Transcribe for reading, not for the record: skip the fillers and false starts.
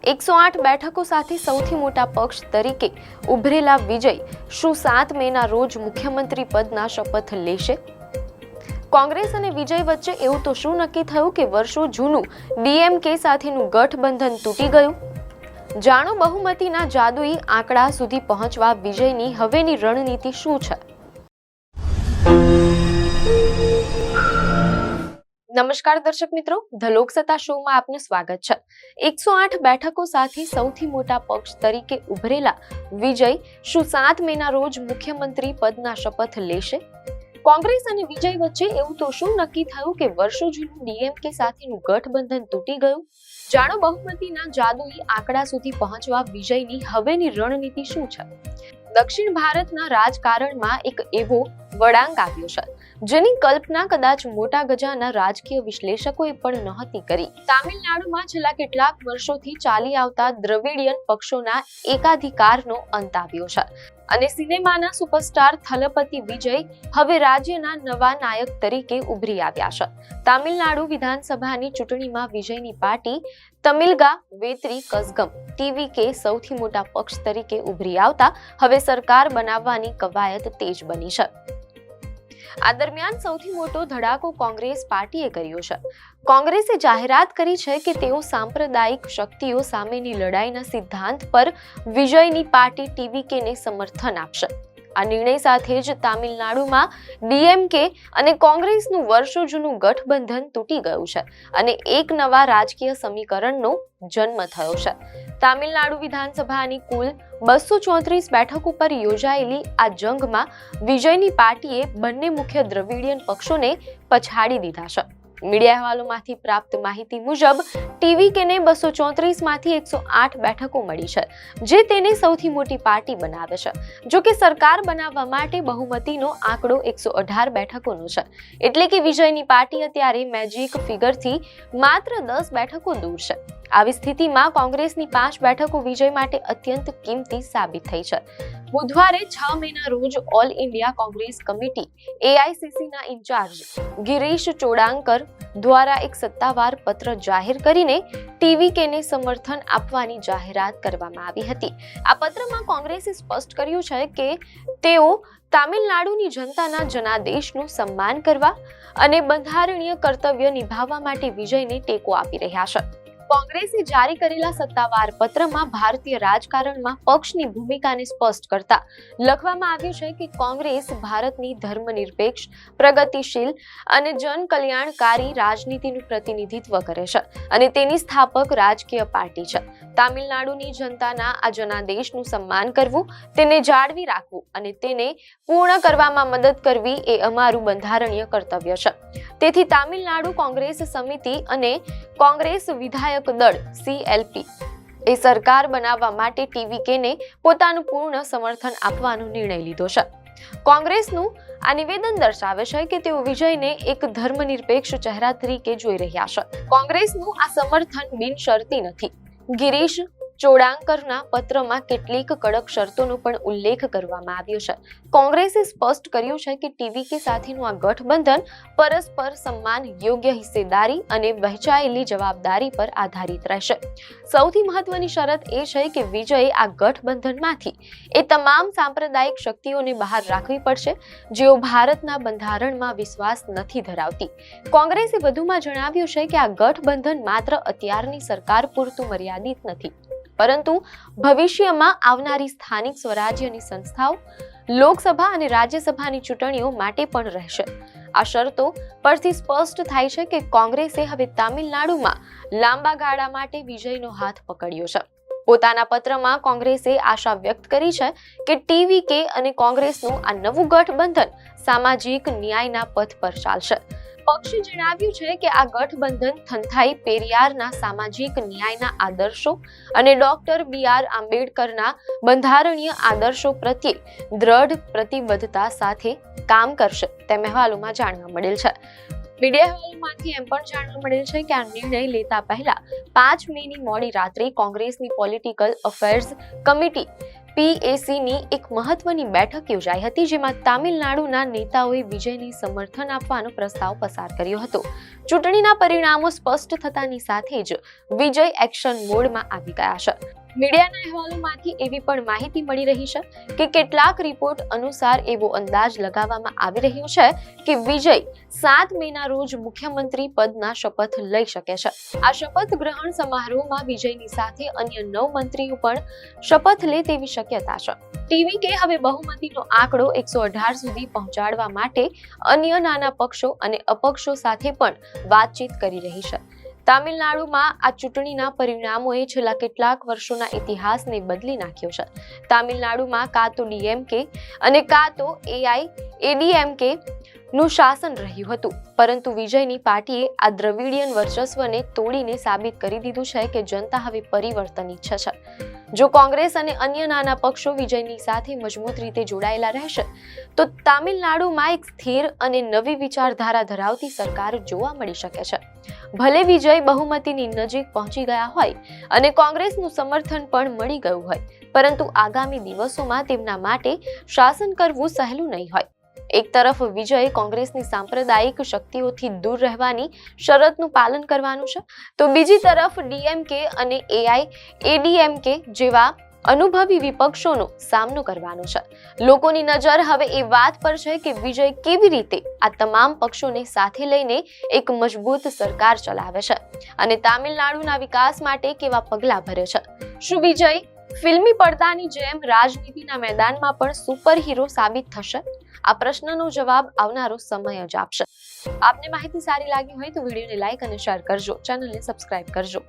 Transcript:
108 બેઠકો સાથે સૌથી મોટા પક્ષ તરીકે ઉભરેલા વિજય શું 7 મેના રોજ મુખ્યમંત્રી પદના શપથ લેશે? કોંગ્રેસ અને વિજય વચ્ચે એવું તો શું નક્કી થયું કે વર્ષો જૂનું ડીએમકે સાથેનું ગઠબંધન તૂટી ગયું? જાણો બહુમતીના જાદુઈ આંકડા સુધી પહોંચવા વિજયની હવેની રણનીતિ શું છે? નમસ્કાર દર્શક મિત્રો, ધ લોકસત્તા શોમાં આપનું સ્વાગત છે. 108 બેઠકો સાથે સૌથી મોટા પક્ષ તરીકે ઉભરેલા વિજય શું 7 મેના રોજ મુખ્યમંત્રી પદના શપથ લેશે? કોંગ્રેસ અને વિજય વચ્ચે એવું તો શું નક્કી થયું કે વર્ષો જૂનું ડીએમકે સાથેનું ગઠબંધન તૂટી ગયું? જાણો બહુમતીના જાદુઈ આંકડા સુધી પહોંચવા વિજયની હવેની રણનીતિ શું છે? દક્ષિણ ભારતના રાજકારણમાં એક એવો વળાંક આવ્યો છે જેની કલ્પના કદાચ મોટા ગજાના રાજકીય વિશ્લેષકોએ પણ નહોતી કરી. તામિલનાડુમાં છેલ્લા કેટલાક વર્ષોથી ચાલી આવતા દ્રવિડિયન પક્ષોના એકાધિકારનો અંત આવ્યો છે અને સિનેમાના સુપરસ્ટાર થલપતિ વિજય હવે રાજ્યના નવા નાયક તરીકે ઉભરી આવ્યા છે. તામિલનાડુ વિધાનસભાની ચૂંટણીમાં વિજયની પાર્ટી તમિલગા વેત્રી કઝગમ ટીવીકે સૌથી મોટા પક્ષ તરીકે ઉભરી આવતા હવે સરકાર બનાવવાની કવાયત તેજ બની છે. આ દરમિયાન સૌથી મોટો ધડાકો કોંગ્રેસ પાર્ટીએ કર્યો છે. કોંગ્રેસે જાહેરાત કરી છે કે તેઓ સાંપ્રદાયિક શક્તિઓ સામેની લડાઈના સિદ્ધાંત પર વિજયની પાર્ટી ટીવીકેને સમર્થન આપશે. આ નિર્ણય સાથે જ તામિલનાડુમાં ડીએમકે અને કોંગ્રેસનું વર્ષો જૂનું ગઠબંધન તૂટી ગયું છે અને એક નવા રાજકીય સમીકરણનો જન્મ થયો છે. તામિલનાડુ વિધાનસભાની કુલ 234 બેઠકો પર યોજાયેલી આ જંગમાં વિજયની પાર્ટીએ બંને મુખ્ય દ્રવિડિયન પક્ષોને પછાડી દીધા છે. મીડિયા અહેવાલોમાંથી પ્રાપ્ત માહિતી મુજબ ટીવીકેને 234 માંથી 108 બેઠકો મળી છે, જે તેને સૌથી મોટી પાર્ટી બનાવે છે. જો કે સરકાર બનાવવા માટે બહુમતીનો આંકડો 118 બેઠકોનો છે, એટલે કે વિજયની પાર્ટી અત્યારે મેજિક ફિગરથી માત્ર 10 બેઠકો દૂર છે. આવી સ્થિતિમાં કોંગ્રેસની 5 બેઠકો વિજય માટે અત્યંત કિંમતી સાબિત થઈ છે. બુધવારે 6 મેના રોજ ઓલ ઇન્ડિયા કોંગ્રેસ કમિટી એઆઈસીસીના ઇન્ચાર્જ ગિરીશ ચોડાંકર દ્વારા એક સત્તાવાર પત્ર જાહેર કરીને ટીવીકેને સમર્થન આપવાની જાહેરાત કરવામાં આવી હતી. આ પત્રમાં કોંગ્રેસે સ્પષ્ટ કર્યું છે કે તેઓ તામિલનાડુની જનતાના જનાદેશનું સન્માન કરવા અને બંધારણીય કર્તવ્ય નિભાવવા માટે વિજયને ટેકો આપી રહ્યા છે. કોંગ્રેસે જારી કરેલા સત્તાવાર પત્રમાં ભારતીય રાજકારણમાં પક્ષની ભૂમિકાને સ્પષ્ટ કરતા લખવામાં આવ્યું છે કે કોંગ્રેસ ભારતની ધર્મનિરપેક્ષ, પ્રગતિશીલ અને જનકલ્યાણકારી રાજનીતિનું પ્રતિનિધિત્વ કરે છે અને તેની સ્થાપક રાજકીય પાર્ટી છે. તામિલનાડુની જનતાના આ જનાદેશનું સન્માન કરવું, તેને જાળવી રાખવું અને તેને પૂર્ણ કરવામાં મદદ કરવી એ અમારું બંધારણીય કર્તવ્ય છે. તેથી તામિલનાડુ કોંગ્રેસ સમિતિ અને કોંગ્રેસ વિધાયક દળ CLP એ સરકાર બનાવવા માટે ટીવીકેને પોતાનું પૂર્ણ સમર્થન આપવાનો નિર્ણય લીધો છે. કોંગ્રેસનું આ નિવેદન દર્શાવે છે કે તેઓ વિજયને એક ધર્મનિરપેક્ષ ચહેરા તરીકે જોઈ રહ્યા છે. કોંગ્રેસનું આ સમર્થન બિનશરતી નથી. ગિરીશ ચોડાંકરના પત્રમાં કેટલીક કડક શરતોનો પણ ઉલ્લેખ કરવામાં આવ્યો છે. કોંગ્રેસે સ્પષ્ટ કર્યું છે કે ટીવીકે સાથેનું આ ગઠબંધન પરસ્પર સન્માન, યોગ્ય હિસ્સેદારી અને વહેંચાયેલી જવાબદારી પર આધારિત રહેશે. સૌથી મહત્વની શરત એ છે કે વિજયે આ ગઠબંધનમાંથી એ તમામ સાંપ્રદાયિક શક્તિઓને બહાર રાખવી પડશે જેઓ ભારતના બંધારણમાં વિશ્વાસ નથી ધરાવતી. કોંગ્રેસે વધુમાં જણાવ્યું છે કે આ ગઠબંધન માત્ર અત્યારની સરકાર પૂરતું મર્યાદિત નથી, પરંતુ ભવિષ્યમાં આવનારી સ્થાનિક સ્વરાજ્યની સંસ્થાઓ, લોકસભા અને રાજ્યસભાની ચૂંટણીઓ માટે પણ રહેશે. આ શરતો પરથી સ્પષ્ટ થાય છે કે કોંગ્રેસે હવે તામિલનાડુમાં લાંબા ગાળા માટે વિજયનો હાથ પકડ્યો છે. પોતાના પત્રમાં કોંગ્રેસે આશા વ્યક્ત કરી છે કે ટીવીકે અને કોંગ્રેસનું આ નવું ગઠબંધન સામાજિક ન્યાયના પથ પર ચાલશે. પક્ષે જણાવ્યું છે કે આ ગઠબંધન થંથાઈ પેરિયારના સામાજિક ન્યાયના આદર્શો અને ડોક્ટર BR આંબેડકરના બંધારણીય આદર્શો પ્રત્યે દ્રઢ પ્રતિબદ્ધતા સાથે કામ કરશે તેમ અહેવાલોમાં જાણવા મળેલ છે. મીડિયા અહેવાલોમાંથી એમ પણ જાણવા મળેલ છે કે આ નિર્ણય લેતા પહેલા 5 મેની મોડી રાત્રે કોંગ્રેસની પોલિટિકલ અફેર્સ કમિટી PACની એક મહત્વની બેઠક યોજાઈ હતી, જેમાં તામિલનાડુના નેતાઓએ વિજયને સમર્થન આપવાનો પ્રસ્તાવ પસાર કર્યો હતો. ચૂંટણીના પરિણામો સ્પષ્ટ થતાની સાથે જ વિજય એક્શન મોડમાં આવી ગયા છે. મીડિયાના અહેવાલોમાંથી એવી પણ માહિતી મળી રહી છે કે કેટલાક રિપોર્ટ અનુસાર એવો અંદાજ લગાવવામાં આવી રહ્યો છે કે વિજય 7 મેના રોજ મુખ્યમંત્રી પદના શપથ લઈ શકે છે. આ શપથ ગ્રહણ સમારોહમાં વિજયની સાથે અન્ય 9 મંત્રીઓ પણ શપથ લે તેવી શક્યતા છે. TVK હવે બહુમતીનો આંકડો 118 સુધી પહોંચાડવા માટે અન્ય નાના પક્ષો અને અપક્ષો સાથે પણ વાતચીત કરી રહી છે. તામિલનાડુમાં આ ચૂંટણીના પરિણામોએ છેલ્લા કેટલાક વર્ષોના ઇતિહાસને બદલી નાખ્યો છે. તામિલનાડુમાં કાં તો DMK અને કાં તો AIADMK નું શાસન રહ્યું હતું, પરંતુ વિજયની પાર્ટીએ આ દ્રવિડિયન વર્ચસ્વને તોડીને સાબિત કરી દીધું છે કે જનતા હવે પરિવર્તન ઈચ્છે છે. જો કોંગ્રેસ અને અન્ય નાના પક્ષો વિજયની સાથે મજબૂત રીતે જોડાયેલા રહેશે તો તામિલનાડુમાં એક સ્થિર અને નવી વિચારધારા ધરાવતી સરકાર જોવા મળી શકે છે. ભલે વિજય બહુમતીની નજીક પહોંચી ગયા હોય અને કોંગ્રેસનું સમર્થન પણ મળી ગયું હોય, પરંતુ આગામી દિવસોમાં તેમના માટે શાસન કરવું સહેલું નહીં હોય. એક તરફ વિજય કોંગ્રેસની સાંપ્રદાયિક શક્તિઓથી દૂર રહેવાની શરતનું પાલન કરવાનું છે, તો બીજી તરફ DMK અને AIADMK જેવા અનુભવી વિપક્ષોનો સામનો કરવાનો છે. લોકોની નજર હવે એ વાત પર છે કે વિજય કેવી રીતે આ તમામ પક્ષોને સાથે લઈને એક મજબૂત સરકાર ચલાવે છે અને તામિલનાડુના વિકાસ માટે કેવા પગલાં ભરે છે. શું વિજય ફિલ્મી પડદાની જેમ રાજનીતિના મેદાનમાં પણ સુપર હીરો સાબિત થશે? આ પ્રશ્નનો જવાબ આવનારો સમય જ આપશે. આપને માહિતી સારી લાગી હોય તો વિડીયોને લાઈક અને શેર કરજો, ચેનલને સબસ્ક્રાઇબ કરજો.